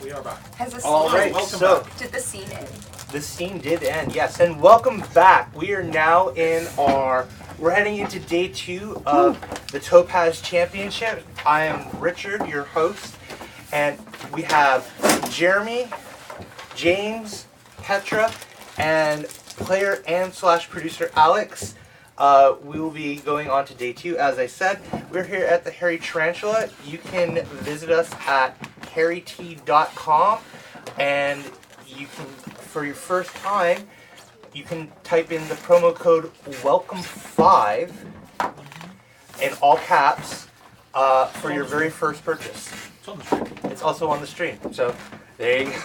We are back. Has the scene All right, welcome so back. Did the scene end? the scene did end, yes, and welcome back. We are now we're heading into day 2 of the Topaz Championship. I am Richard, your host, and we have Jeremy, James, Petra, and player and / producer Alex. We will be going on to day 2. As I said, we're here at the Hairy Tarantula. You can visit us at hairyt.com, and you can, for your first time, you can type in the promo code WELCOME5 in all caps for your very first purchase. It's on the stream. It's also on the stream, so there you go.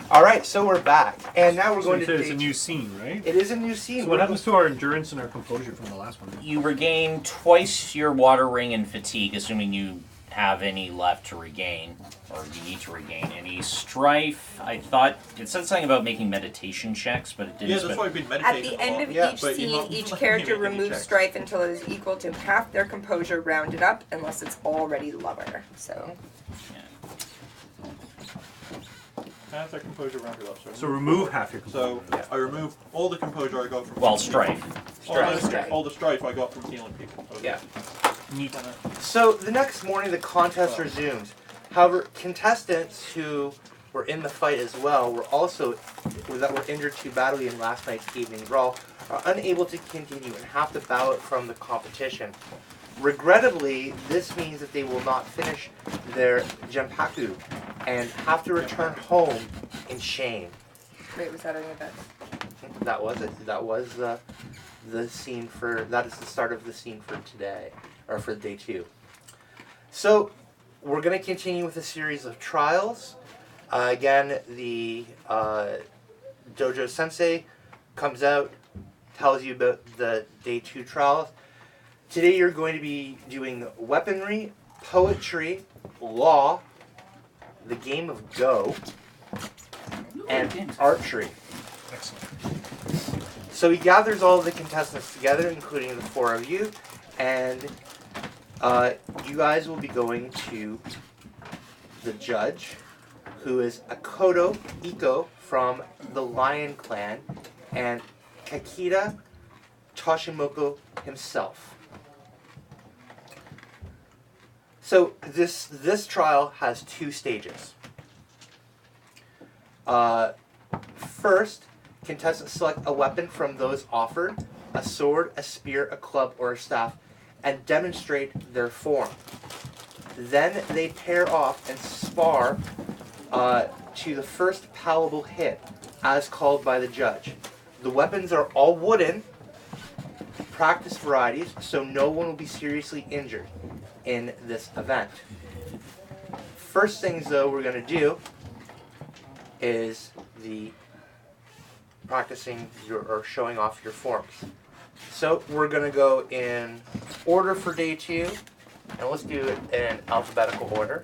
All right, so we're back, and now we're going to. It's a new scene, right? It is a new scene. So what happens to our endurance and our composure from the last one? You regain twice your water ring and fatigue, assuming you have any left to regain, or you need to regain any strife. I thought it said something about making meditation checks, but it didn't. Yeah, that's why I've been At meditating. the end of Yeah, each but you're scene, not each letting character me make any removes checks. strife until it is equal to half their composure rounded up, unless it's already lower. So, Half their composure rounded up. So remove half your So composure. I remove all the composure I got from. Well, strife. All the strife I got from healing people. Okay. Yeah. Neat. So the next morning, the contest resumes. However, contestants who were in the fight as well were injured too badly in last night's evening brawl are unable to continue and have to bow out from the competition. Regrettably, this means that they will not finish their Genpaku and have to return home in shame. wait, was that any of that? That was it. That was the scene for. That is the start of the scene for today, or for day 2. So we're going to continue with a series of trials. Again, the dojo sensei comes out, tells you about the day 2 trials. Today you're going to be doing weaponry, poetry, law, the game of Go, and archery. Excellent. So he gathers all of the contestants together, including the 4 of you, and you guys will be going to the judge, who is Akoto Iko from the Lion Clan, and Kakita Toshimoko himself. So this trial has 2 stages. First, contestants select a weapon from those offered, a sword, a spear, a club, or a staff, and demonstrate their form. Then they pair off and spar to the first palatable hit, as called by the judge. The weapons are all wooden, practice varieties, so no one will be seriously injured in this event. First things though we're going to do is the practicing or showing off your forms. So we're going to go in order for day 2, and let's do it in alphabetical order.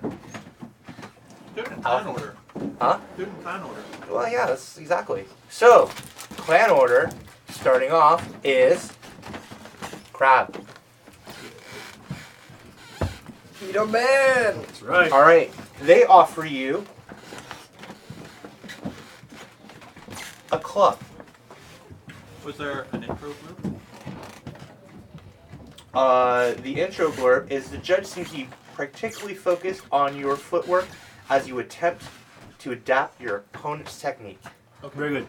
Do it in clan order. Huh? Do it in clan order. Well, yeah, that's exactly. So, clan order, starting off, is Crab. Peter Man! That's right. All right, they offer you a club. Was there an intro group? The intro blurb is the judge seems to be particularly focused on your footwork as you attempt to adapt your opponent's technique. Okay. Very good.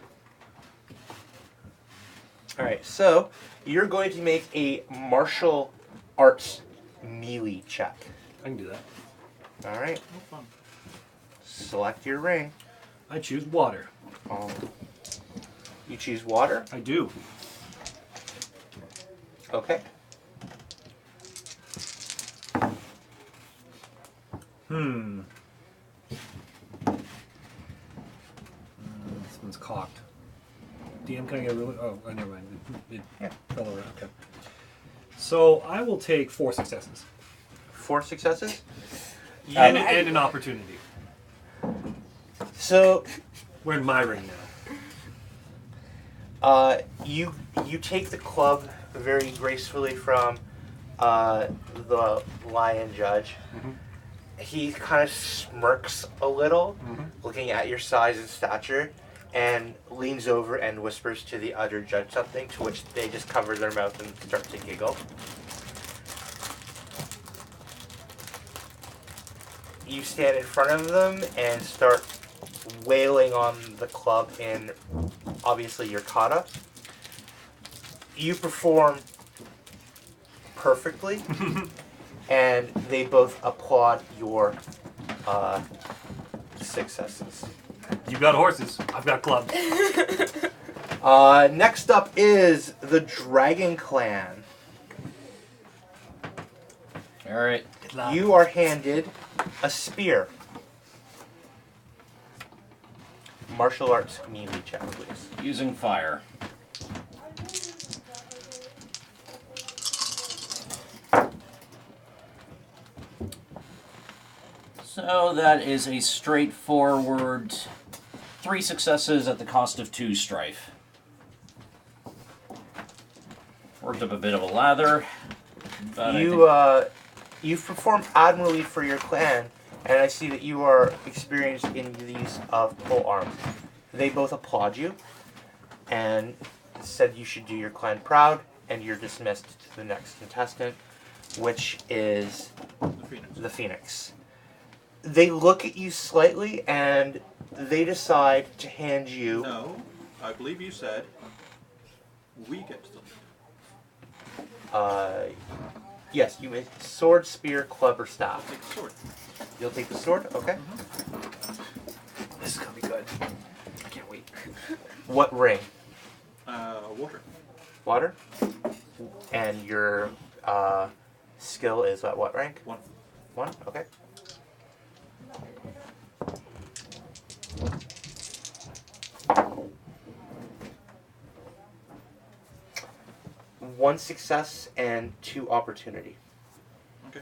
All right, so you're going to make a martial arts melee check. I can do that. All right, No fun. select your ring. I choose water. You choose water. I do. Okay. This one's cocked. DM, can I get a really? Oh, never mind. It fell over. Okay. So I will take 4 successes 4 successes. and an opportunity. So We're in my ring now. you take the club very gracefully from the lion judge, he kind of smirks a little, Mm-hmm. looking at your size and stature, and leans over and whispers to the other judge something, to which they just cover their mouth and start to giggle. You stand in front of them and start wailing on the club in, obviously, your kata. You perform perfectly, and they both applaud your successes. You got horses. I've got clubs. Next up is the Dragon Clan. All right. You are handed a spear. Martial arts melee check, please. Using fire. So that is a straightforward 3 successes at the cost of 2 strife. Worked up a bit of a lather. But You've performed admirably for your clan, and I see that you are experienced in the use of pole arms. They both applaud you, and said you should do your clan proud, and you're dismissed to the next contestant, which is The Phoenix. the Phoenix. They look at you slightly, and they decide to hand you. No, I believe you said we get to the lead. Yes, you may sword, spear, club, or I'll staff. take the sword. You'll take the sword, okay? This is gonna be good. I can't wait. What ring? Water. Water. And your skill is at what rank? 1. 1? Okay. One success and 2 opportunity. Okay.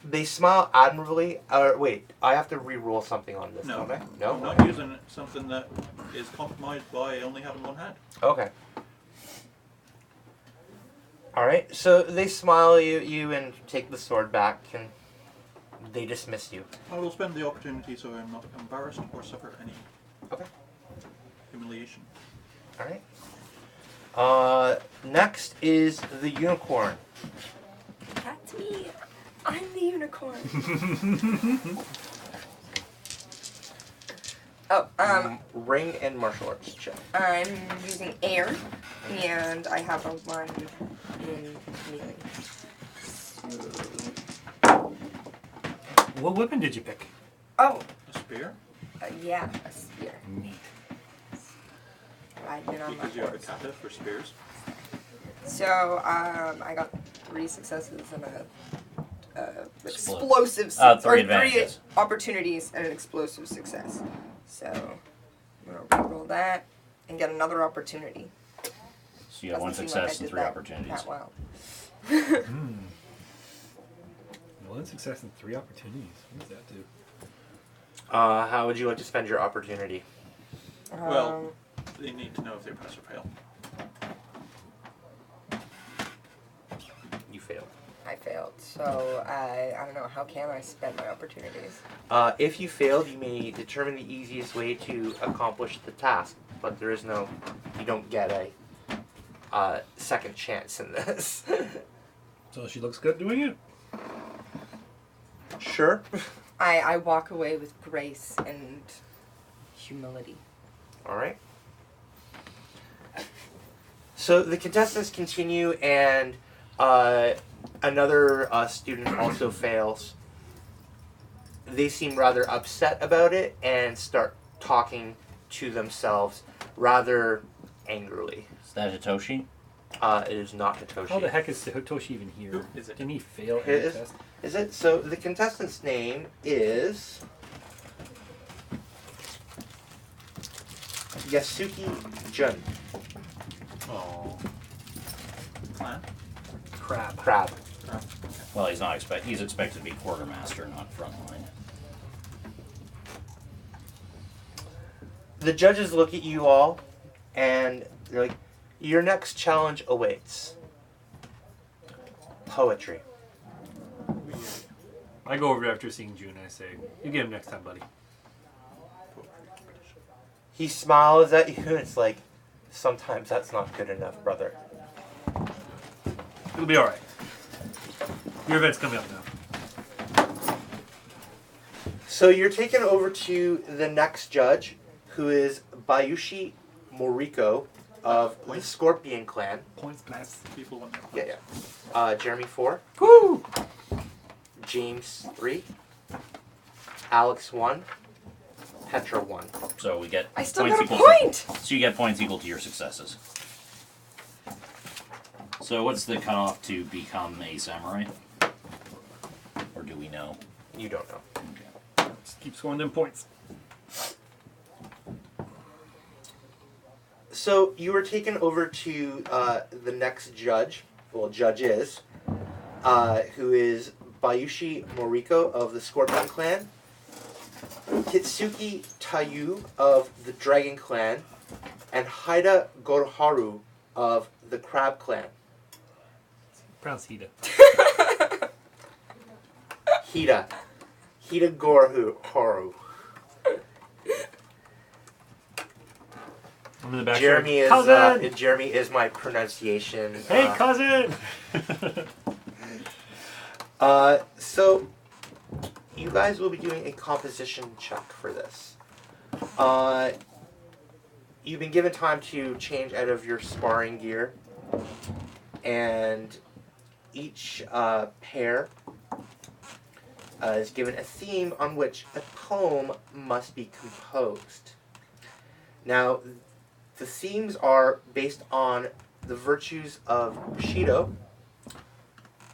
They smile admirably. Wait, I have to re-roll something on this, No. don't I? No? I'm not using something that is compromised by only having one hand. Okay. Alright, so they smile at you and take the sword back, and they dismiss you. I will spend the opportunity so I'm not embarrassed or suffer any Okay. humiliation. Alright. Next is the unicorn. That's me. I'm the unicorn. Ring and martial arts check. I'm using air, and I have a 1 in melee. What weapon did you pick? Oh, A spear? yeah, a spear. Neat. Riding it on my Because you have a horse. kata for spears. So, I got 3 successes and a Explo- explosive, 3 advantages. 3 opportunities and an explosive success. So, I'm gonna reroll that and get another opportunity. So you have 1 Doesn't seem success like I and did 3 that opportunities. that well. Hmm. 1 success and 3 opportunities. What does that do? How would you like to spend your opportunity? Well, they need to know if they pass or fail. You failed. I failed. So, I don't know. How can I spend my opportunities? If you failed, you may determine the easiest way to accomplish the task, but there is no, you don't get a second chance in this. So she looks good doing it? Sure. I walk away with grace and humility. All right. So the contestants continue, and another student also fails. They seem rather upset about it and start talking to themselves rather angrily. Is that Hitoshi? It is not Hitoshi. How the heck is Hitoshi even here? Who is it? Didn't he fail It any is- test? Is it? So the contestant's name is Yasuki Jun. Oh, Clan? crap. Crab. Well, he's not he's expected to be quartermaster, not frontline. The judges look at you all, and they're like, "Your next challenge awaits. Poetry." I go over after seeing June and I say, "You get him next time, buddy." He smiles at you and it's like, sometimes that's not good enough, brother. It'll be all right. Your event's coming up now. So you're taken over to the next judge, who is Bayushi Moriko of the Scorpion Clan. Points, pass. People want their Yeah, yeah. Jeremy 4. Woo! James 3. Alex 1. Petra 1. So we get I still points got a equal point! So you get points equal to your successes. So what's the cutoff to become a samurai? Or do we know? You don't know. Okay. Just keep scoring them points. So you were taken over to the next judge, well, judges, who is Bayushi Moriko of the Scorpion Clan, Kitsuki Tayu of the Dragon Clan, and Haida Gorharu of the Crab Clan. Pronounce Hida. Hida Gorharu. I'm in the back. Jeremy is cousin. Jeremy is my pronunciation. Hey, cousin. So you guys will be doing a composition check for this. You've been given time to change out of your sparring gear, and each pair is given a theme on which a poem must be composed. Now, the themes are based on the virtues of Bushido,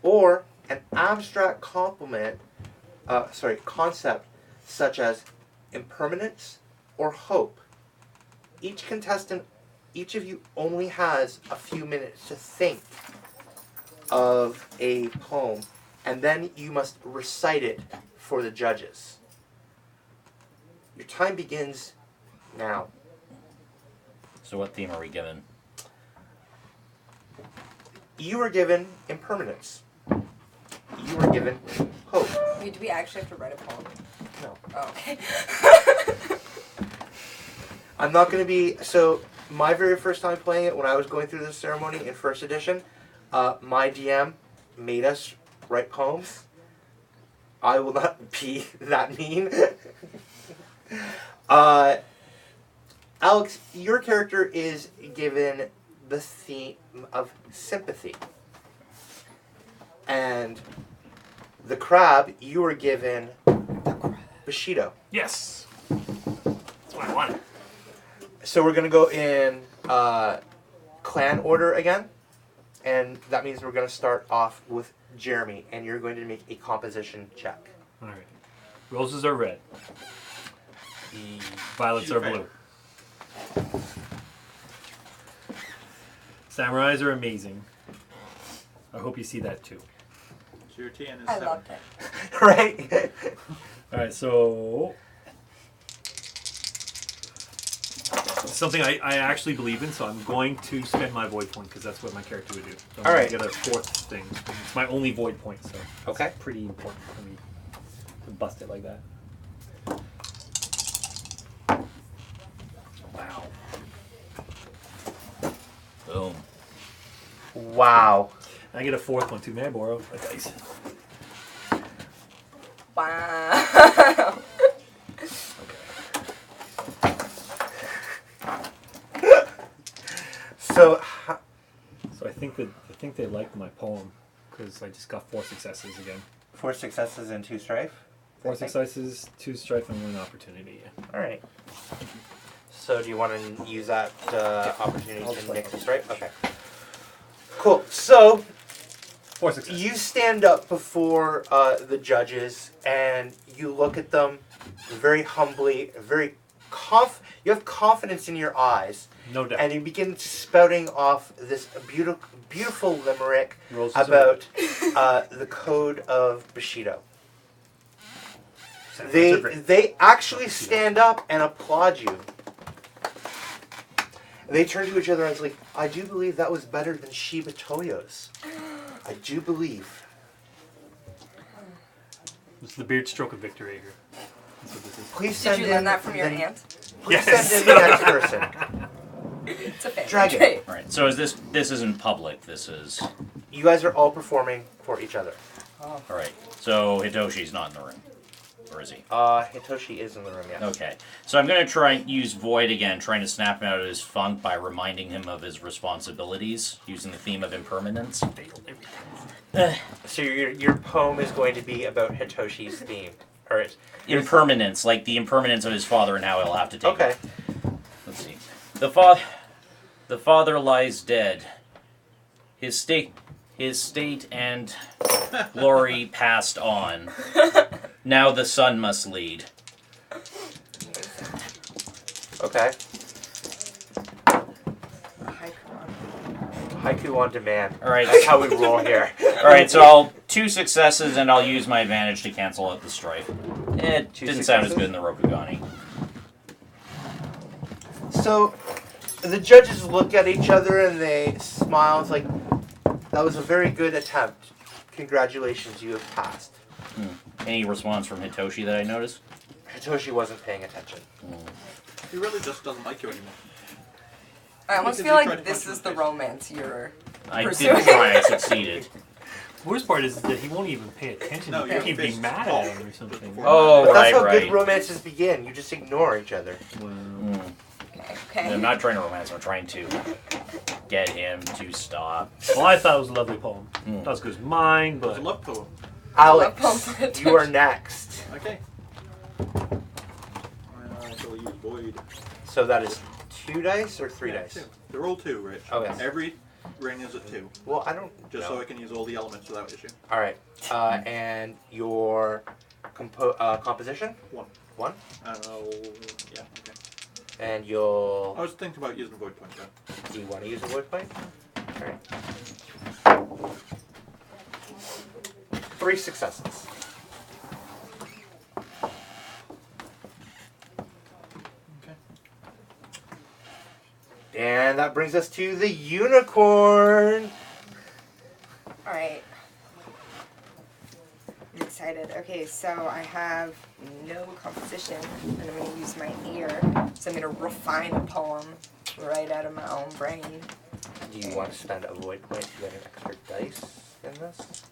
or an abstract concept such as impermanence or hope. Each contestant, each of you only has a few minutes to think of a poem, and then you must recite it for the judges. Your time begins now. So what theme are we given? You were given impermanence. You were given hope. Wait, do we actually have to write a poem? No. Oh, okay. I'm not going to be... So, my very first time playing it, when I was going through this ceremony in first edition, my DM made us write poems. I will not be that mean. Alex, your character is given the theme of sympathy. And the crab, you were given Bushido. Yes. That's what I wanted. So we're going to go in clan order again. And that means we're going to start off with Jeremy. And you're going to make a composition check. All right. Roses are red. Violets are blue. Samurais are amazing. I hope you see that too. So your TN is I 7. loved it. Right? All right, so something I actually believe in, so I'm going to spend my void point because that's what my character would do. So I'm All gonna right. get a fourth thing. It's my only void point, so Okay. it's pretty important for me to bust it like that. Wow. Boom. Wow. I get a fourth one too. May I borrow a dice? Wow. So, So I think they liked my poem because I just got 4 successes again. 4 successes and 2 strife? 4 successes, 2 strife, and 1 opportunity. Yeah. Alright. So do you want to use that opportunity I'll to play. mix the strife? Okay. Cool. So, 4 successes. you stand up before the judges and you look at them very humbly, very you have confidence in your eyes, No doubt. and you begin spouting off this beautiful limerick Roses are about the code of Bushido. red. They actually stand up and applaud you. They turn to each other and it's like, I do believe that was better than Shiba Toyo's. I do believe. This is the beard stroke of victory here. That's what this is. Please Did send you in learn that from your the, aunt? Please Yes. send in the next person. It's a family Dragon. trait. All right. So is this isn't public? This is You guys are all performing for each other. all right. So Hitoshi's not in the room, or is he? Hitoshi is in the room, yes. Okay. So I'm gonna try and use Void again, trying to snap him out of his funk by reminding him of his responsibilities, using the theme of impermanence. So your poem is going to be about Hitoshi's theme. Or Impermanence, like the impermanence of his father and how he'll have to take okay. it. Let's see. The father lies dead. His state and glory passed on. Now the son must lead. Okay. Haiku. Haiku on demand. All right. That's how we roll here. All right. So I'll 2 successes, and I'll use my advantage to cancel out the strife. It 2 didn't sound as successes? good in the Rokugani. So the judges look at each other and they smile. It's like, that was a very good attempt. Congratulations, you have passed. Any response from Hitoshi that I noticed? Hitoshi wasn't paying attention. He really just doesn't like you anymore. I almost Because feel you tried like to this punch is him the in the face. romance you're I Pursuing. didn't try. I succeeded. The worst part is that he won't even pay attention. No, You your keep face being is mad off at him or just something. before. Oh, But that's right, how right. good romances begin. You just ignore each other. Well, okay. I'm not trying to romance. I'm trying to get him to stop. well, I thought it was a lovely poem. Mm. Not as good as mine, It's a but love poem. Alex, Love you are next. Okay. I shall use void. So that is 2 dice or 3 Yeah, dice? 2. They're all 2, Rich. Okay. Every ring is a 2, Well, I don't just know. so I can use all the elements without issue. All right. And your composition? 1. 1. Yeah. Okay. And you'll... I was thinking about using void point though. Do you want to use a wood point? All right. 3 successes. Okay. And that brings us to the unicorn. Alright. I'm excited. Okay, so I have no composition, and I'm going to use my ear. So I'm going to refine a poem right out of my own brain. Do you want to spend a void point to get an extra dice in this?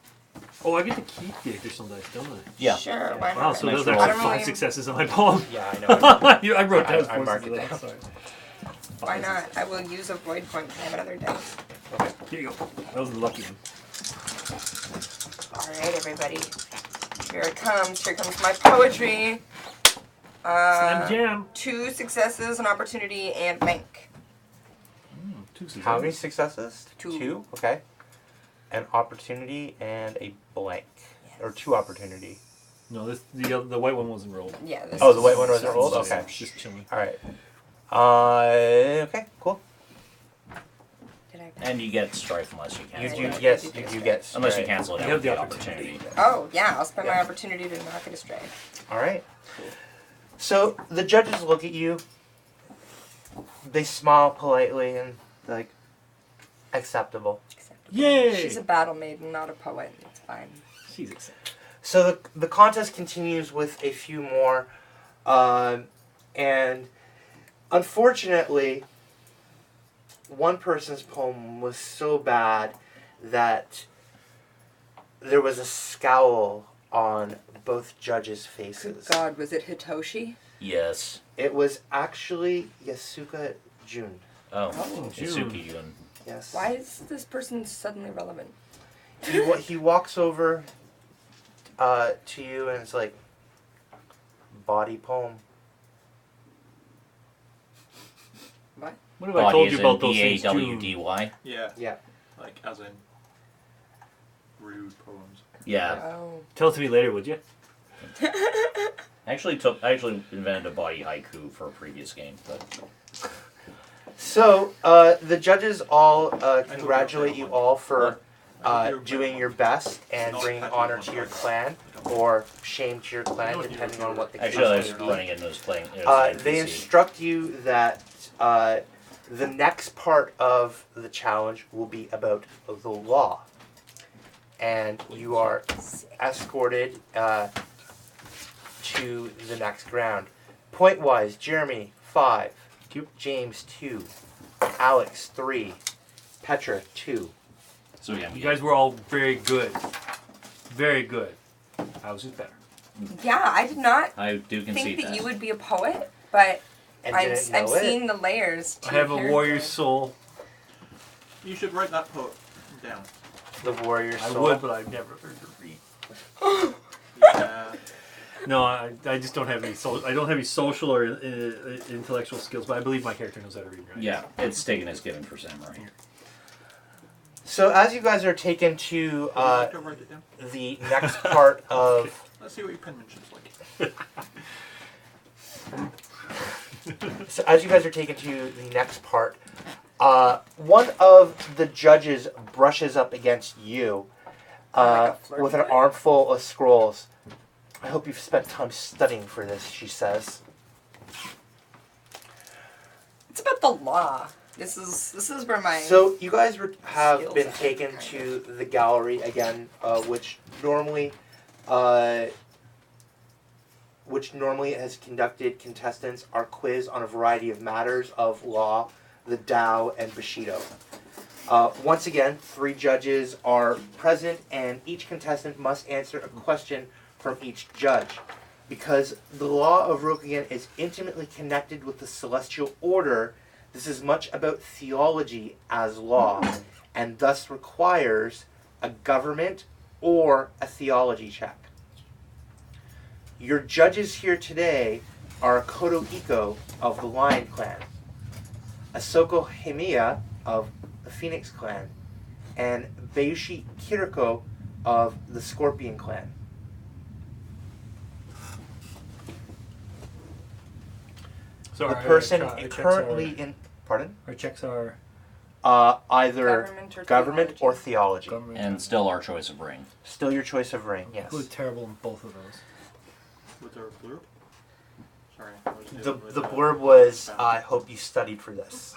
oh, I get to keep the additional dice, don't I? Yeah. Sure, why Wow, not? so Nice those are roll. I actually don't 5 really- successes on my poem. Yeah, I know. I wrote down I 4 marked it successes. down. Sorry. Why 5 not? successes. I will use a void point to have another dice. Okay. Here you go. That was the lucky one. Alright, everybody. Here it comes. Here comes my poetry. Slam jam. 2 successes, an opportunity, and bank. 2 successes. How many successes? 2. 2. Okay. An opportunity and a blank. Or 2 opportunity. No, the white one wasn't rolled. Yeah, this Oh, the is- white one wasn't rolled? Just- Okay. Just chilling. All right. Okay, cool. Did I And you get strife unless you You cancel do, it. yes, you do get Unless you strike. cancel it You out have with the the opportunity. opportunity. Oh, yeah, I'll spend my Yeah. opportunity to knock it astray. All right. So the judges look at you. They smile politely and like, acceptable. Yay! She's a battle maiden, not a poet. It's fine. She's excited. So the contest continues with a few more, and unfortunately, one person's poem was so bad that there was a scowl on both judges' Good faces. God, was it Hitoshi? Yes. It was actually Yasuka Jun. Oh. Oh. Isuki Jun. Yes. Why is this person suddenly relevant? He walks over to you and it's like, body poem. What? What have I Body told is you in about those things, June? B-A-W-D-Y. Yeah. Yeah. Like as in rude poems. Yeah. Oh. Tell it to me later, would you? I actually invented a body haiku for a previous game, but So, the judges all congratulate you all for doing your best and bringing honor to your clan, or shame to your clan, depending on what the case actually I was may be. running it and was playing. It was an They NPC. instruct you that the next part of the challenge will be about the law. And you are escorted to the next round. Point-wise, Jeremy, 5. Cute. James, 2. Alex, 3. Petra, 2. So yeah, You guys were all very good. Very good. I was just better. Yeah, I did not I do concede think that that. you would be a poet, but And I'm didn't know it. seeing the layers. To I have a your warrior's character. soul. You should write that poem down. The warrior I soul. would, but I've never learned to read. Yeah. No, I just don't have any I don't have any social or intellectual skills, but I believe my character knows how to read and write. Yeah, it's taken as given for samurai. So as you guys are taken to Go write it down. the next part of... Let's see what your penmanship's like. So as you guys are taken to the next part, one of the judges brushes up against you Like a flirty with an way. armful of scrolls. I hope you've spent time studying for this, she says. It's about the law. This is where my So you guys have skills been are taken kind to the gallery again, which normally has conducted contestants are quizzed on a variety of matters of law, the Tao, and Bushido. Once again, 3 judges are present, and each contestant must answer a question from each judge. Because the law of Rokugan is intimately connected with the celestial order, this is much about theology as law, and thus requires a government or a theology check. Your judges here today are Koto Iko of the Lion Clan, Asoko Himiya of the Phoenix Clan, and Bayushi Kiriko of the Scorpion Clan. So The our person our checks currently are, in... Pardon? our checks are Either government or theology. government. And still our choice of ring. Still your choice of ring, yes. Really terrible in both of those. Was there a blurb? Sorry. I was The dealing with, blurb was, I hope you studied for this.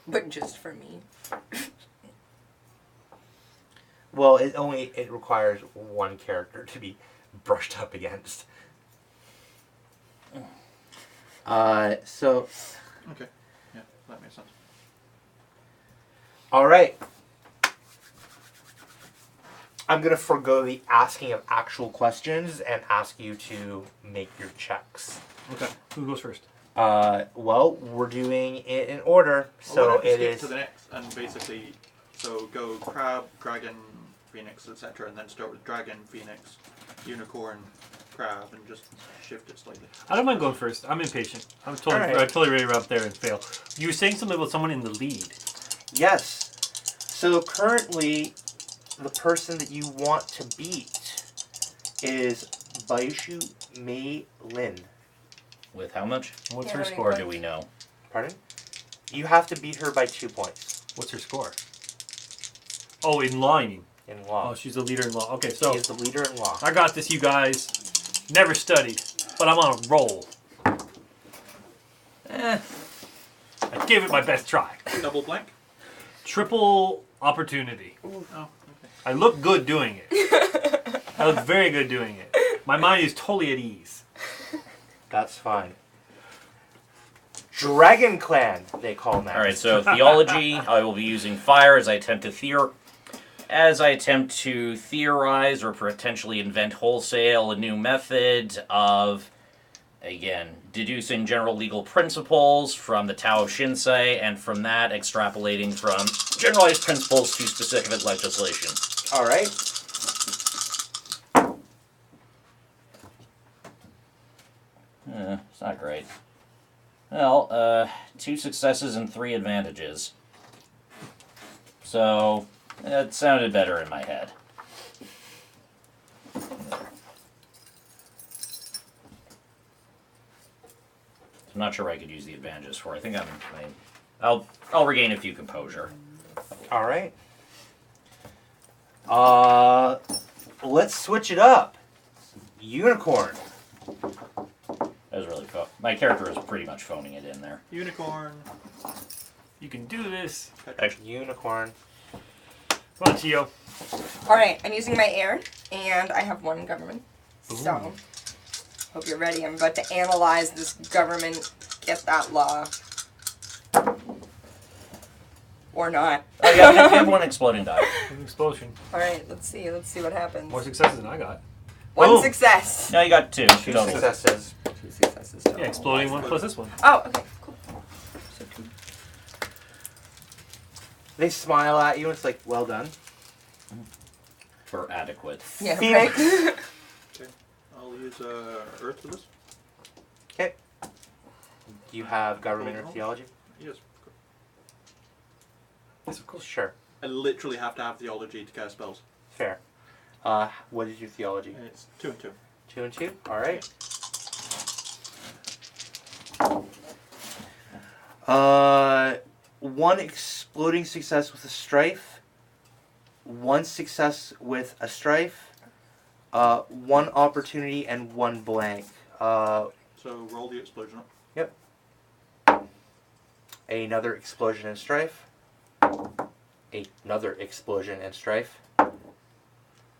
but just for me. Well, it requires one character to be brushed up against. So, Okay. Yeah, that makes sense. all right. I'm going to forego the asking of actual questions and ask you to make your checks. Okay, who goes first? Well, we're doing it in order, Well, so why don't we it skip is... to the next and basically, so go crab, dragon, phoenix, etc., and then start with dragon, phoenix, unicorn, crab, and just shift it slightly. I don't mind going first. I'm impatient. I'm All right. totally ready to run up there and fail. You were saying something about someone in the lead. Yes. So currently, the person that you want to beat is Baishu Mei Lin. With how much? What's Yeah, her how many score? Or do we know? Pardon? You have to beat her by 2 points What's her score? Oh, in law, you mean? in law. Oh, she's the leader in law. Okay, She so is the leader in law. I got this, you guys. Never studied, but I'm on a roll. I gave it my best try. Double blank? Triple opportunity. Oh, okay. I look good doing it. I look very good doing it. My mind is totally at ease. That's fine. Dragon Clan, they call next. All right, so theology, I will be using fire as I attempt to theorize or potentially invent wholesale a new method of, again, deducing general legal principles from the Tao of Shinsei, and from that extrapolating from generalized principles to specific legislation. All right. It's not great. Well, 2 successes and 3 advantages. So, it sounded better in my head. I'm not sure I could use the advantages for. I think I'll regain a few composure. All right. Let's switch it up. Unicorn. That was really my character is pretty much phoning it in there. Unicorn. You can do this. Unicorn. Come on, Chio. Alright, I'm using my air, and I have one government. So, hope you're ready. I'm about to analyze this government, get that law. Or not. Oh, yeah, you have one exploding die. An explosion. Alright, let's see what happens. More successes than I got. One Boom. success. No, you got two. Two total. successes. 2 successes total. Yeah, exploding one plus this one. Oh, okay, cool. So 2. They smile at you and it's like, well done. For adequate. Yeah, Phoenix. right? Okay. I'll use Earth for this. Okay. You have government or Cool. theology? Yes. Yes, of course. Sure. I literally have to have theology to cast spells. Fair. What is your theology? It's 2 and 2. 2 and 2? Alright. One exploding success with a strife. One success with a strife. One opportunity and one blank. So roll the explosion up. Another explosion and strife. Another explosion and strife.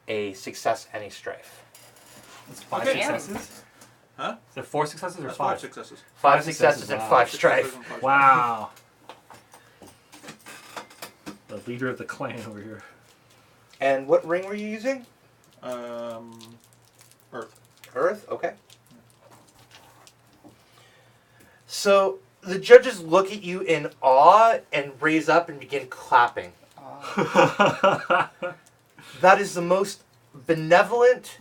A success and a strife. That's 5 Okay. successes? Huh? Is that 4 successes or That's 5? 5 successes. 5 successes, successes and wow. 5 Successes strife. and 5 Wow. The leader of the clan over here. And what ring were you using? Earth. Earth? Okay. So the judges look at you in awe and raise up and begin clapping. That is the most benevolent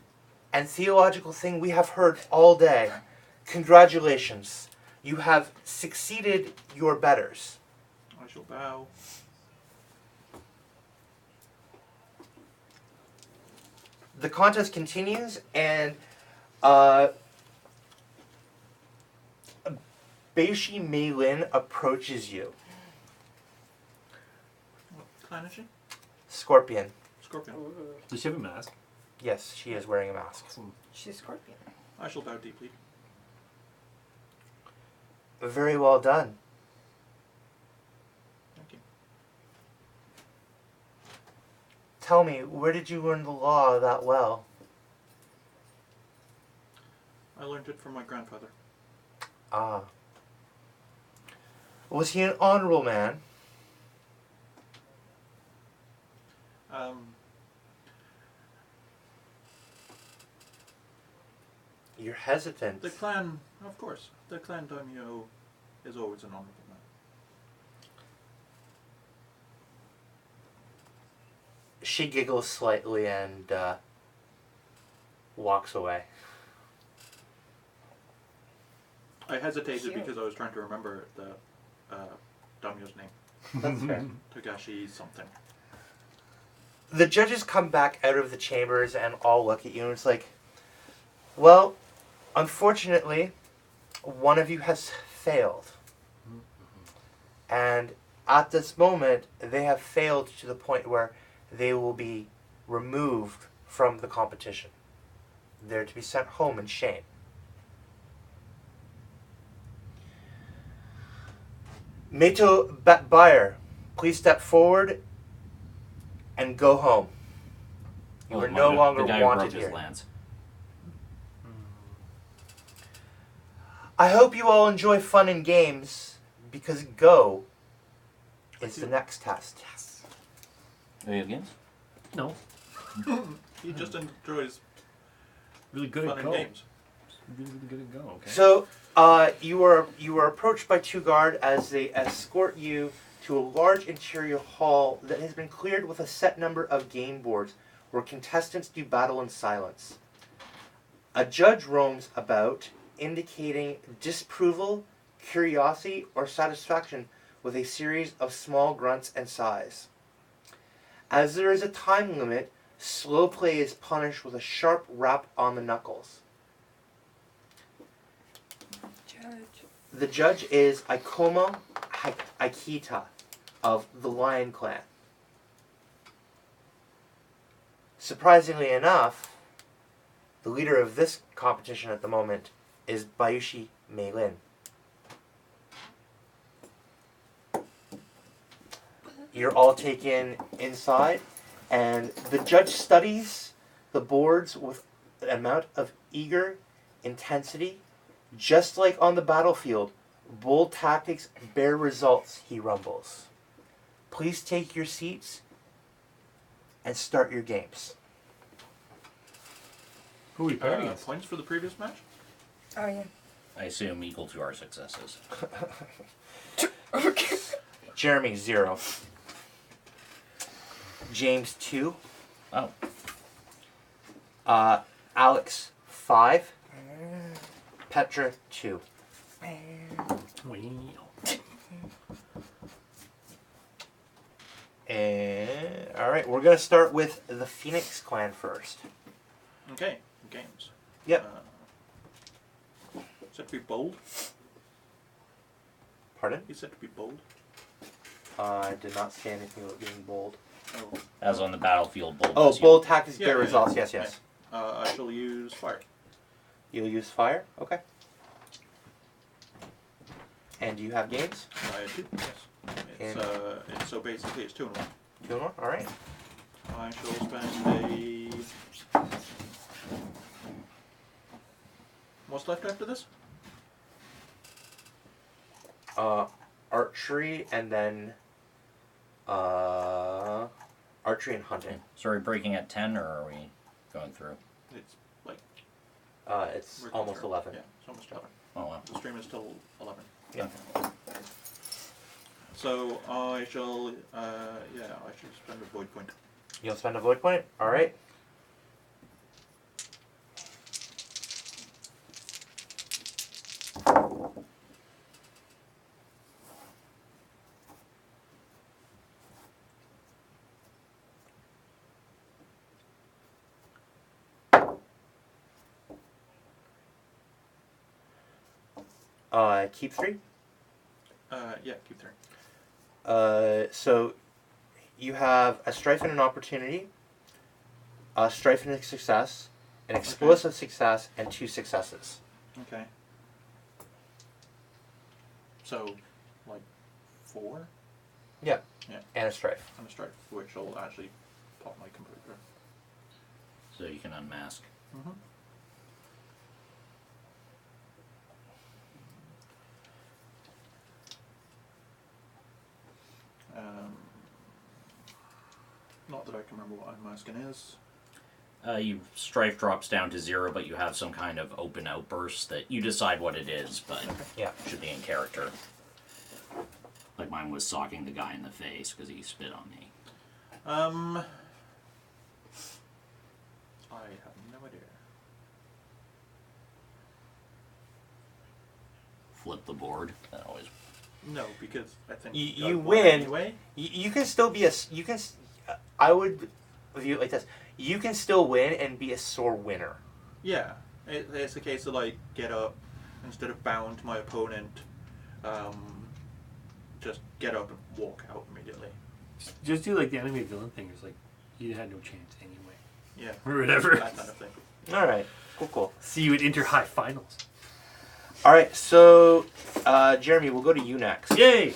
and theological thing we have heard all day. Congratulations. You have succeeded your betters. I shall bow. The contest continues, and Beishi Meilin approaches you. What clan is she? Scorpion. Scorpion. Does she have a mask? Yes, she is wearing a mask. Awesome. She's Scorpion. I shall bow deeply. Very well done. Thank you. Tell me, where did you learn the law that well? I learned it from my grandfather. Ah. Was he an honorable man? You're hesitant. The clan, of course, the clan daimyo is always an honorable man. She giggles slightly and walks away. I hesitated Cute. because I was trying to remember the daimyo's name. That's fair. Togashi something. The judges come back out of the chambers and all look at you and it's like, well, unfortunately, one of you has failed. And at this moment, they have failed to the point where they will be removed from the competition. They're to be sent home in shame. Meto Bayer, please step forward and go home. You are no longer the guy who wanted broke his here. lance. I hope you all enjoy fun and games, because Go is the next test. Yes. Do you have games? No. He just enjoys Really good fun at and go. games. Really good at go, okay. So, you are approached by two guard as they escort you to a large interior hall that has been cleared with a set number of game boards where contestants do battle in silence. A judge roams about, indicating disapproval, curiosity, or satisfaction with a series of small grunts and sighs. As there is a time limit, slow play is punished with a sharp rap on the knuckles. Judge. The judge is Ikoma Akita of the Lion Clan. Surprisingly enough, the leader of this competition at the moment is Bayushi Meilin. You're all taken inside, And the judge studies the boards with an amount of eager intensity. Just like on the battlefield, bold tactics bear results, he rumbles. Please take your seats and start your games. Who are we playing against? Points for the previous match? Oh yeah. I assume equal to our successes. Okay. Jeremy, 0. James, 2. Oh, Alex, 5. Petra, 2. Wow. And alright, we're gonna start with the Phoenix clan first. Okay, games. Yep. Said to be bold. Pardon? He said to be bold. I did not say anything about being bold. Oh, as on the battlefield, bold. Oh, as you- bold tactics Yeah, bear yeah, results. yeah. Yes, yes. I shall use fire. You'll use fire? Okay. And do you have games? I do, yes. And- It's so basically it's 2 and 1. 2 and 1? Alright. I shall spend a. What's left after this? Archery and then archery and hunting. So are we breaking at 10 or are we going through? It's like It's we're going almost through. 11. Yeah, it's almost 11. Oh, wow. The stream is till 11. Yeah. So I shall, I should spend a void point. You'll spend a void point? Alright. Keep 3? Yeah, keep 3. So you have a strife and an opportunity, a strife and a success, an explosive success, and 2 successes. Okay. So, like 4? Yeah. Yeah. And a strife. And a strike, which will actually pop my computer. So you can unmask. Mm-hmm. Not that I can remember what unmasking is. You strife drops down to 0, but you have some kind of open outburst that you decide what it is, but Yeah. should be in character. Like mine was socking the guy in the face because he spit on me. I have no idea. Flip the board. That always. No, because I think You I won win. anyway. You can still be I would view it like this. You can still win and be a sore winner. Yeah, it's a case of like get up instead of bowing to my opponent. Just get up and walk out immediately. Just do like the enemy villain thing. It's like you had no chance anyway. Yeah, Or whatever. that kind of thing. Alright. Cool. See you at Inter-High Finals. Alright, so Jeremy, we'll go to you next. Yay!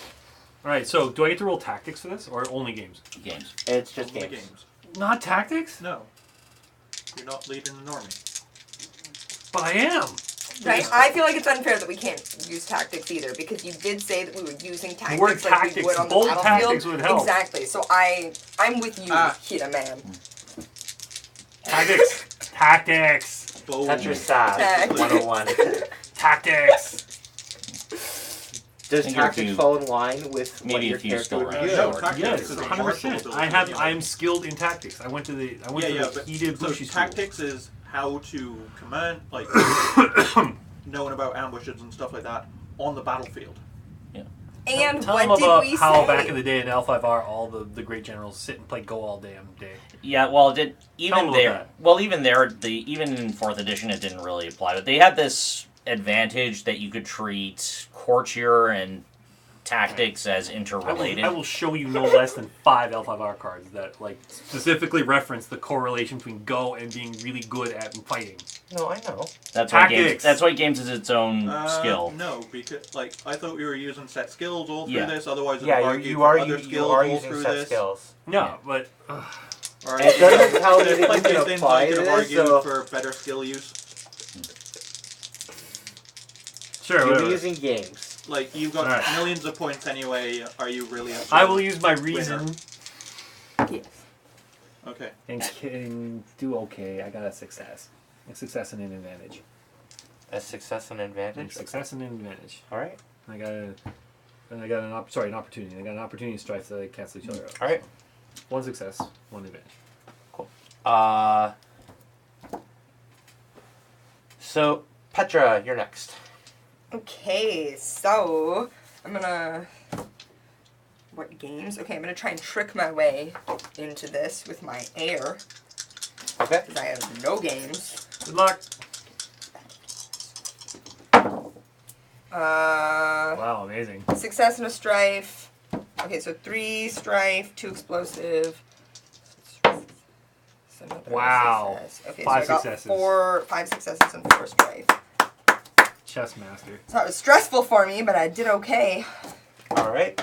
Alright, so do I get to roll tactics for this or only games? Games. It's just Only games. Not tactics? No, you're not leading an army. But I am! Right? I feel like it's unfair that we can't use tactics either because you did say that we were using tactics word like we tactics, would on the bold battlefield. tactics would help. Exactly. So I'm with you, Hita man. Tactics! Tactics! Bold. That's your sad. Tag. 101. Tactics! Does Think tactics you- fall in line with what maybe your if you character still would ran be? No, short. tactics Yes, is a 100%. martial I'm skilled in tactics. I went to the Yeah, but heated so bushy tactics is how to command, like knowing about ambushes and stuff like that on the battlefield. And Tell what them did about we how say? back in the day in L5R all the great generals sit and play Go all damn day. Yeah, well, Tell 'em even about there. that. Well, even there, even in 4th edition, it didn't really apply. But they had this advantage that you could treat courtier and tactics as interrelated. I will show you no less than 5 L5R cards that like specifically reference the correlation between Go and being really good at fighting. No, I know. That's why games. Tactics. That's why games is its own skill. No, because like I thought we were using set skills all through Yeah. this. Otherwise, Yeah, it'd argue you for are other you skills are all using through set this. skills. No, Yeah. but Or It doesn't tell me that you like can these things apply I could have this, argued so- for better skill use. Sure, You're whatever. using games. Like you've got Alright. millions of points anyway. Are you really? A I will use my reason Yes. Okay. and do okay. I got a success. A success and an advantage. A success and advantage. Success and an advantage. All right. I got an opportunity. I got an opportunity strife that I cancel each other out. All right. One success, one advantage. So Petra, you're next. Okay, so I'm gonna. What games? Okay, I'm gonna try and trick my way into this with my air Okay. because I have no games. Good luck. Wow, amazing. Success and a strife. Okay, so 3 strife, 2 explosive. So another Wow. success. Okay, 5 so I got successes. 5 successes and 4 strife. Chess master. So it was stressful for me, but I did okay. All right.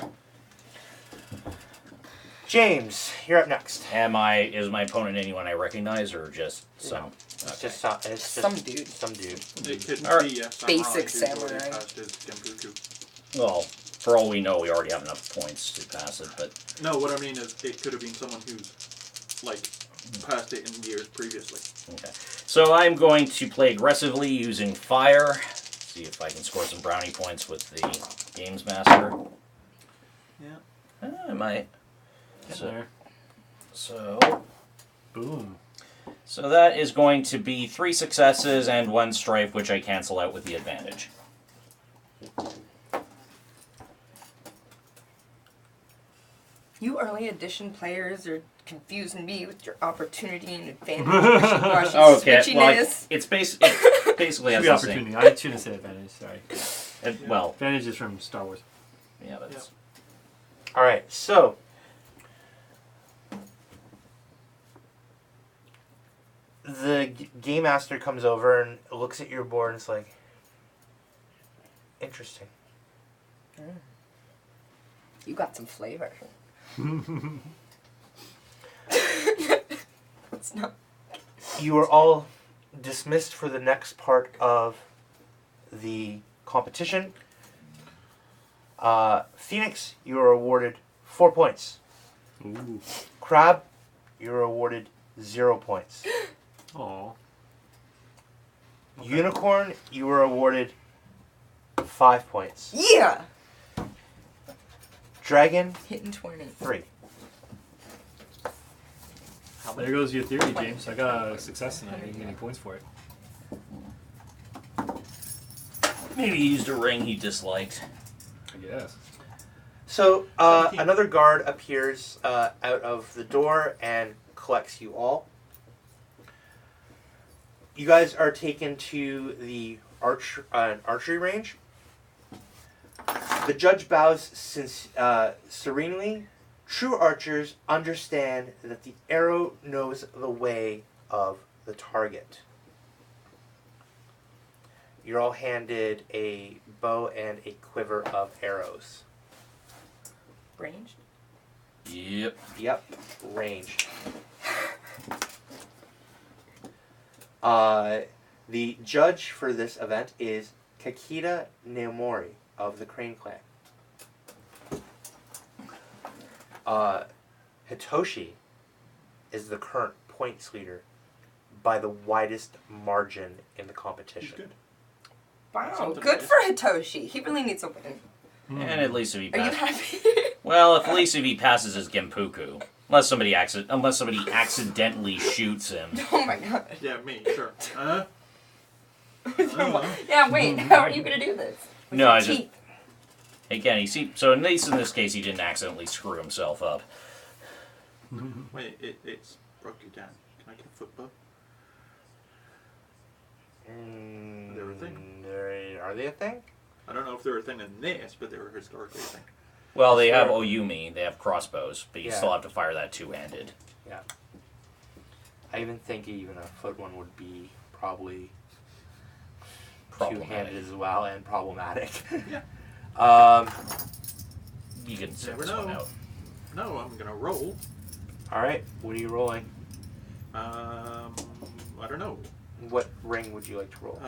James, you're up next. Is my opponent anyone I recognize or just some? It's Okay. just it's Some just dude. some dude. It could Alright. be a samurai Basic who's already samurai. passed his Genpuku. Well, for all we know, we already have enough points to pass it, but No, what I mean is it could have been someone who's like passed it in years previously. okay. So I'm going to play aggressively using fire. See if I can score some brownie points with the Games Master. Yeah. I might. Get So, there. so Boom. So that is going to be 3 successes and 1 strife, which I cancel out with the advantage. You early edition players are confusing me with your opportunity and advantage wishy-washy switchiness. It's basically Should has be the same. opportunity. I shouldn't have said advantage. Sorry. Well, Advantage is from Star Wars. yeah, that's All right. So the game master comes over and looks at your board and is like, interesting. You got some flavor. It's not. You are all dismissed for the next part of the competition. Phoenix, you are awarded 4 points. Ooh. Crab, you are awarded 0 points. Aw. Unicorn, you were awarded 5 points. Yeah! Dragon, Hitting 20. 3. There goes your theory, James. I got a success and I didn't get any points for it. maybe he used a ring he disliked. I guess. So, another guard appears out of the door and collects you all. You guys are taken to the archery range. The judge bows serenely. True archers understand that the arrow knows the way of the target. You're all handed a bow and a quiver of arrows. Ranged? Yep. Yep, ranged. The judge for this event is Kakita Naomori of the Crane Clan. Hitoshi is the current points leader by the widest margin in the competition. He's good. Wow, Something good nice. for Hitoshi. He really needs a win. And at least if he Are you passes, happy? well, at least if he passes his Genpuku, unless somebody accidentally shoots him. Oh my god. Yeah, me, sure. Yeah, wait, how are you gonna do this? With No, your I just teeth? again so at least in this case he didn't accidentally screw himself up. Wait, it's broke you down. Can I get a football? They're a thing. Are they a thing? I don't know if they're a thing in this, but they were historically a thing. Well, they have Sure. Oyumi, they have crossbows, but you Yeah. still have to fire that two-handed. Yeah. I even think even a foot one would be probably Problematic. two-handed as well and problematic. Yeah. You can sit Never this one know. out. No, I'm gonna roll. All right. What are you rolling? I don't know. What ring would you like to roll?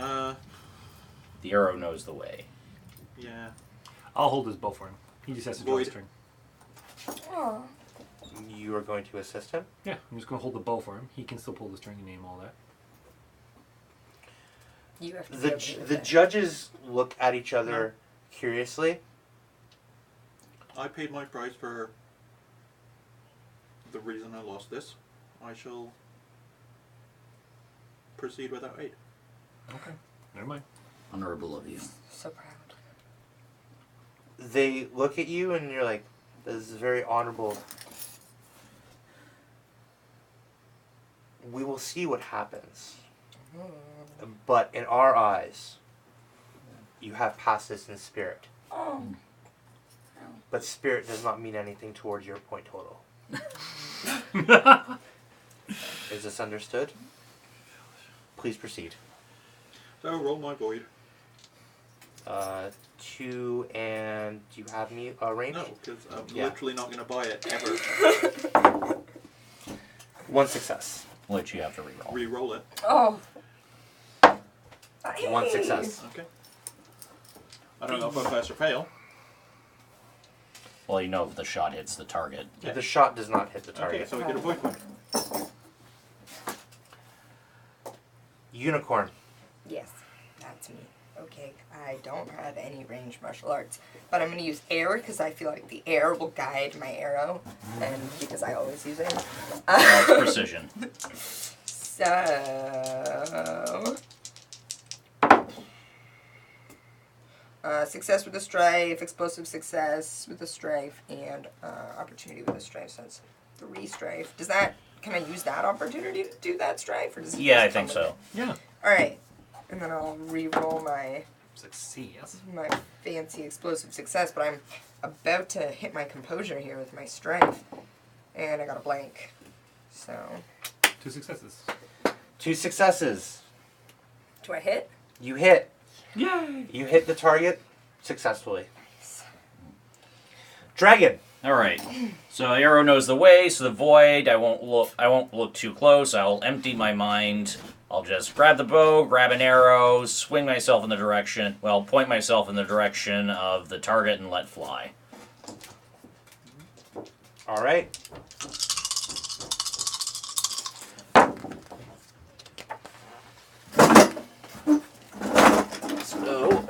The arrow knows the way. Yeah. I'll hold his bow for him. He just has to draw the Void. string. Oh. You are going to assist him. Yeah, I'm just going to hold the bow for him. He can still pull the string and aim all that. You have to The be okay with the it. judges look at each other curiously. I paid my price for the reason I lost this. I shall proceed without aid. Okay. Never mind. Honorable of you. So proud. They look at you and you're like, this is very honorable. We will see what happens. But in our eyes, you have passed this in spirit. Oh. But spirit does not mean anything towards your point total. Is this understood? Please proceed. So roll my void. 2 and do you have me range? No, because I'm Yeah. literally not going to buy it ever. 1 success. Which you have to reroll. Re-roll it. Oh. 1 success. Okay. I don't know if I pass or fail. Well, you know if the shot hits the target. Yeah. The shot does not hit the Okay, target. so we get a void point. Unicorn. Yes, that's me. Okay, I don't have any ranged martial arts, but I'm going to use air because I feel like the air will guide my arrow, and because I always use air. That's precision. So, success with a strife, explosive success with a strife, and opportunity with a strife. So that's 3 strife. Does that? Can I use that opportunity to do that strife, or does it? Yeah, I just think come with so. Yeah. it? All right, and then I'll re-roll my Success. fancy explosive success. But I'm about to hit my composure here with my strife, and I got a blank. So, 2 successes. 2 successes. do I hit? You hit. Yay! You hit the target successfully. Dragon. All right. So arrow knows the way. So the void. I won't look too close. I'll empty my mind. I'll just grab the bow, grab an arrow, swing myself in the direction. Well, point myself in the direction of the target and let fly. All right. So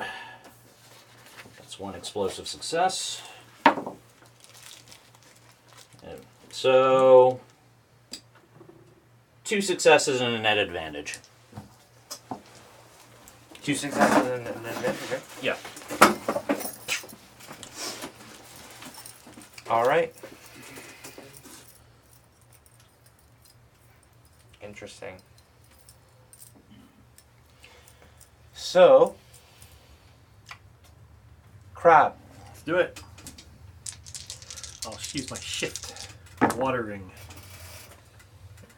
that's 1 explosive success. So 2 successes and a net advantage. 2 successes and an advantage. Okay. Yeah. All right. Interesting. So, crab. Let's do it. I'll use my shift. Water ring.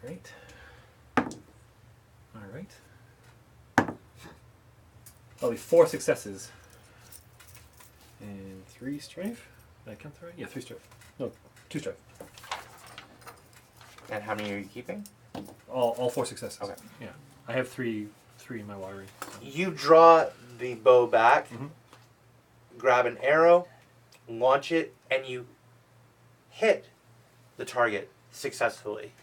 Alright. Alright. That'll be 4 successes. And 3 strife. Did I count that right? Yeah, 3 strife. No, 2 strife. And how many are you keeping? All 4 successes. Okay. Yeah. I have 3 in my water ring. So. You draw the bow back, Mhm. grab an arrow, launch it, and you hit the target successfully.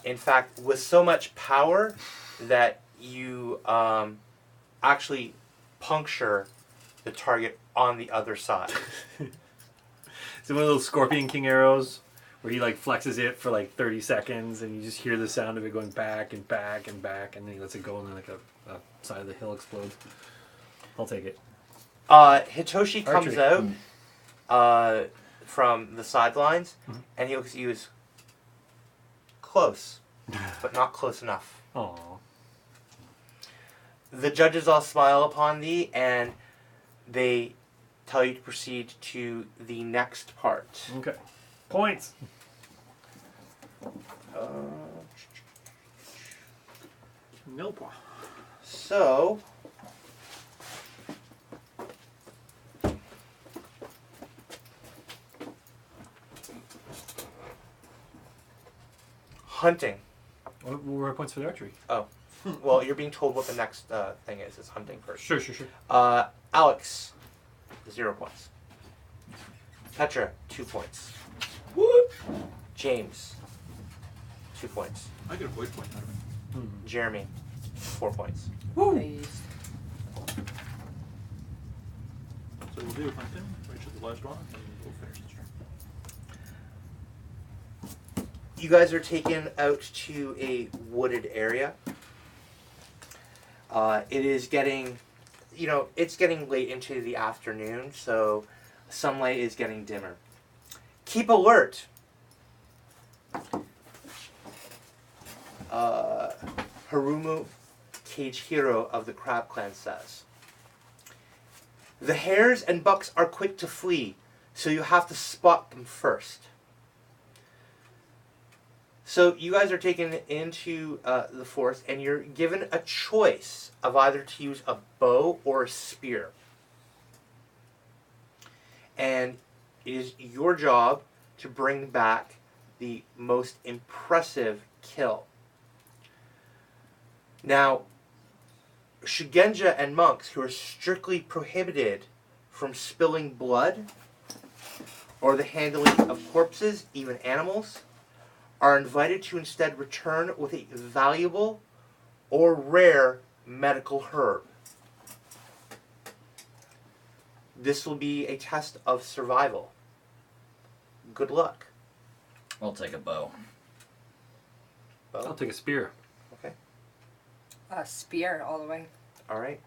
In fact, with so much power that you actually puncture the target on the other side. It's one of those Scorpion King arrows where he like flexes it for like 30 seconds and you just hear the sound of it going back and back and back and then he lets it go and then like a side of the hill explodes. I'll take it. Hitoshi comes Archery. out from the sidelines and he looks at you as close, but not close enough. Aww. The judges all smile upon thee and they tell you to proceed to the next part. Okay. Points. Nil point. So, Hunting. What were our points for the archery? Well, you're being told what the next thing is. It's hunting first. Sure, sure, sure. Alex, 0 points. Petra, 2 points. James, 2 points. I get a void point out of it. Jeremy, 4 points. Nice. So we'll do hunting, which is the last one, and we'll finish this turn. You guys are taken out to a wooded area. It is getting, it's getting late into the afternoon, so sunlight is getting dimmer. Keep alert. Harumu Cage Hero of the Crab Clan says, the hares and bucks are quick to flee, so you have to spot them first. So you guys are taken into the forest, and you're given a choice of either to use a bow or a spear. And it is your job to bring back the most impressive kill. Now, Shugenja and monks who are strictly prohibited from spilling blood or the handling of corpses, even animals, are invited to instead return with a valuable or rare medical herb. This will be a test of survival. Good luck. I'll take a bow. Bo? I'll take a spear. Okay. Spear all the way. All right.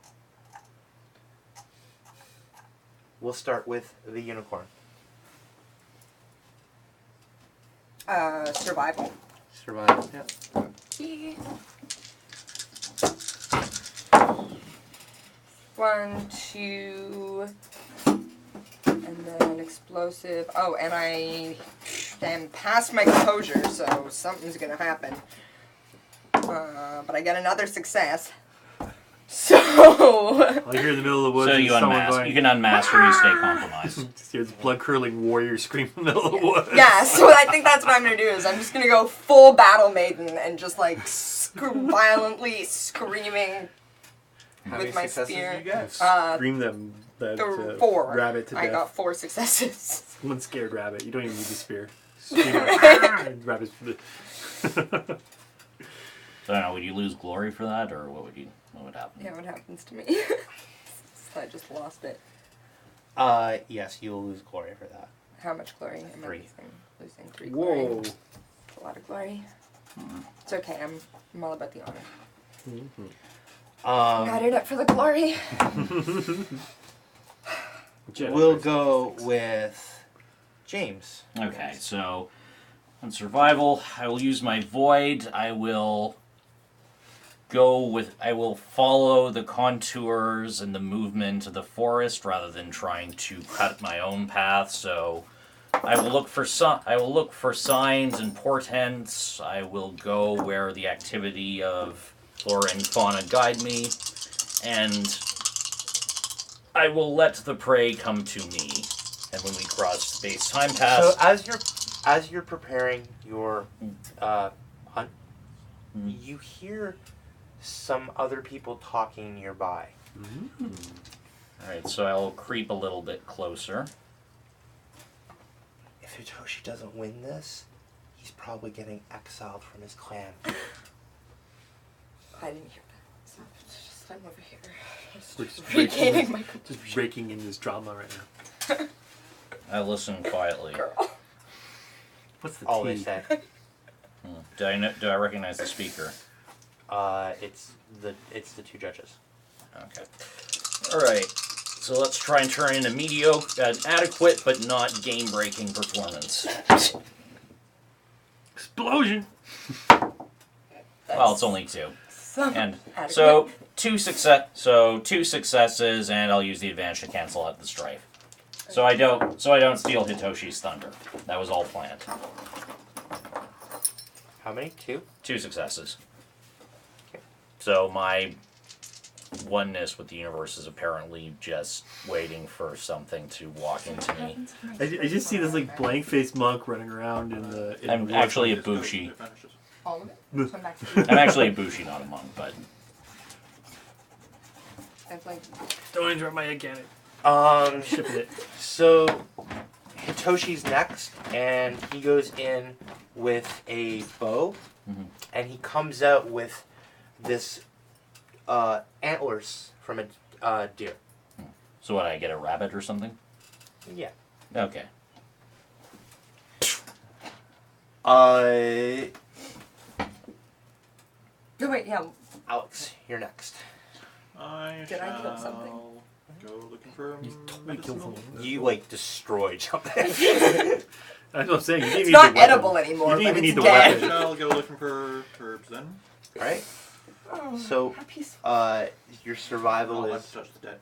We'll start with the unicorn. Survival. Survival. Yep. Yeah. 1, 2, and then explosive. Oh, and I am past my composure, so something's gonna happen. But I get another success. So. I'll hear in the middle of the woods. So and you someone unmask. going, You can unmask or you stay compromised. Just hear this blood-curdling warrior scream in the middle of the woods. Yeah, so I think that's what I'm gonna do is I'm just gonna go full battle maiden and just like violently screaming How with many my successes spear. do you get? Scream them that 4. rabbit to I death. got 4 successes. One scared rabbit. You don't even need the spear. Scream like, rabbit's. So I don't know, would you lose glory for that, or what would happen? Yeah, what happens to me? I just lost it. Yes, you will lose glory for that. How much glory am I 3. losing 3 glory. Whoa. That's a lot of glory. It's okay, I'm all about the honor. Got it up for the glory. We'll go with James. Okay, so on survival, I will use my void. I will follow the contours and the movement of the forest rather than trying to cut my own path. So I will look for signs and portents. I will go where the activity of flora and fauna guide me, and I will let the prey come to me. And when we cross space-time paths, So as you're preparing your hunt, you hear some other people talking nearby. Alright, so I'll creep a little bit closer. If Hitoshi doesn't win this, he's probably getting exiled from his clan. I didn't hear that. So just, I'm over here. We're just Regaining my just raking in this drama right now. I listen quietly. girl. What's the All tea? they say. Do I recognize the speaker? It's the 2 judges. Okay. Alright, so let's try and turn in a mediocre, an adequate but not game-breaking performance. Explosion! Well, it's only 2. And Adequate. so 2 successes, and I'll use the advantage to cancel out the strife. So I don't steal Hitoshi's thunder. That was all planned. How many? 2? 2 successes. So my oneness with the universe is apparently just waiting for something to walk into me. I just see this like blank-faced monk running around in the. I'm woods. actually a Just go, bushi. it vanishes. All of it? Come back to you. I'm actually a Bushi, not a monk, but I've like Don't interrupt my organic. Shipping it. So Hitoshi's next, and he goes in with a bow, and he comes out with this antlers from a deer. so what? I get a rabbit or something? Yeah. Okay. no wait, yeah. Alex, you're next. I Did I shall kill something? go looking for You totally killed medicinal. someone. You like destroyed something. That's what I'm saying. You didn't It's even not need the weapon. edible anymore, You didn't but even it's need the dead. I weapon. shall go looking for herbs then. All right. Oh, So, how peaceful. your survival I'll is have to touch the dead.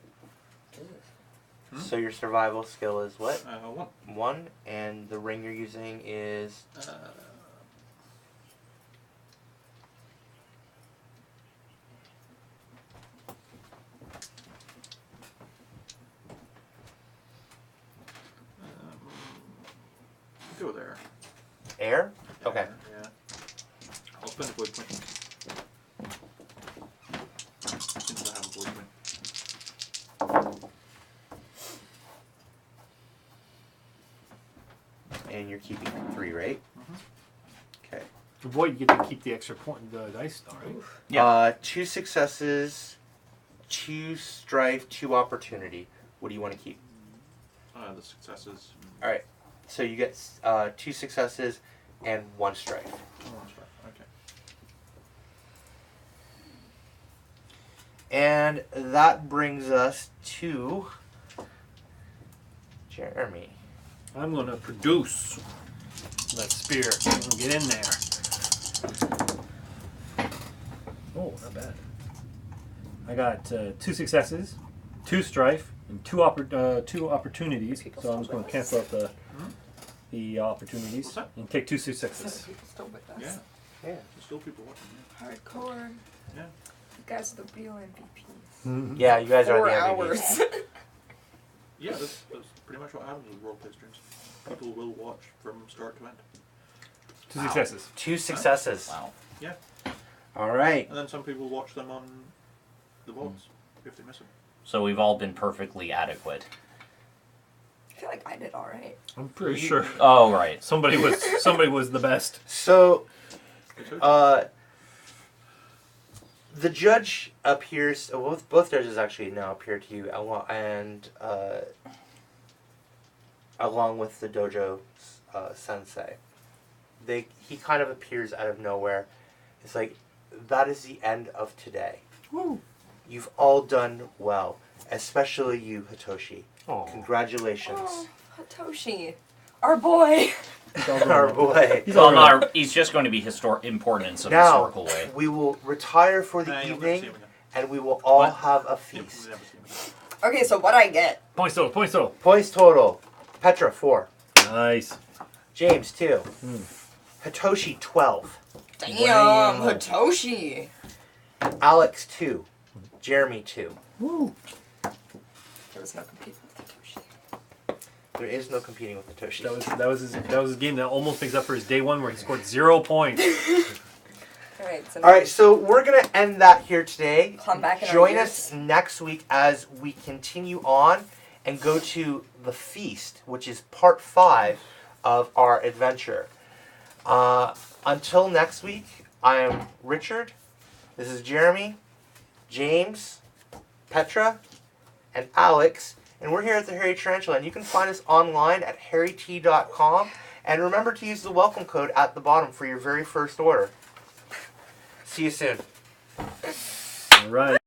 so your survival skill is what? 1. 1, and the ring you're using is go there. air. Okay. Yeah. I'll spend a void point. Since I have a void point. And you're keeping 3, right? Okay. Boy, you get to keep the extra point, the dice, though, right? Yeah. 2 successes, 2 strife, 2 opportunity. What do you want to keep? The successes. All right. So you get 2 successes and 1 strife. Okay. And that brings us to Jeremy. I'm gonna produce that spear. I'm gonna get in there. Oh, not bad. I got 2 successes, 2 strife, and 2 opportunities. So I'm just gonna cancel out the opportunities What's that? and take 2 successes. People still with us. Yeah. Yeah. There's still people watching. Hardcore. Yeah. You guys are the real MVPs. Yeah, you guys 4 are the hours. MVPs. Yeah, that's pretty much what happens with roleplay streams. People will watch from start to end. 2 successes. 2 successes. Wow. Yeah. All right. And then some people watch them on the VODs if they miss them. So we've all been perfectly adequate. I feel like I did alright. I'm pretty sure Oh, right. somebody was the best. So, It's the judge appears. Both judges actually now appear to you, along with the dojo sensei. He kind of appears out of nowhere. It's like, that is the end of today. Woo. You've all done well, especially you, Hitoshi. Aw. Congratulations. Oh, Hitoshi. Our boy. Our boy. He's Well, all right. no, he's just going to be important in some Now, historical way. we will retire for the you'll never see evening, him again. and we will all What? have a You'll feast. never see him again. Okay, so what I get? Points total. Points total. Points total. Petra, 4. Nice. James, 2. Hitoshi, 12. Damn, Wow. Hitoshi. Alex, 2. Jeremy, 2. Woo. There was no competing with Hitoshi. There is no competing with Hitoshi. That was his game that almost makes up for his day 1 where he scored 0 points. Alright, so All right, so we're going to end that here today. Come back in our Join years. us next week as we continue on and go to the feast, which is part 5 of our adventure. Until next week, I am Richard. This is Jeremy, James, Petra, and Alex. And we're here at the Hairy Tarantula. And you can find us online at hairyt.com. And remember to use the welcome code at the bottom for your very first order. See you soon. All right.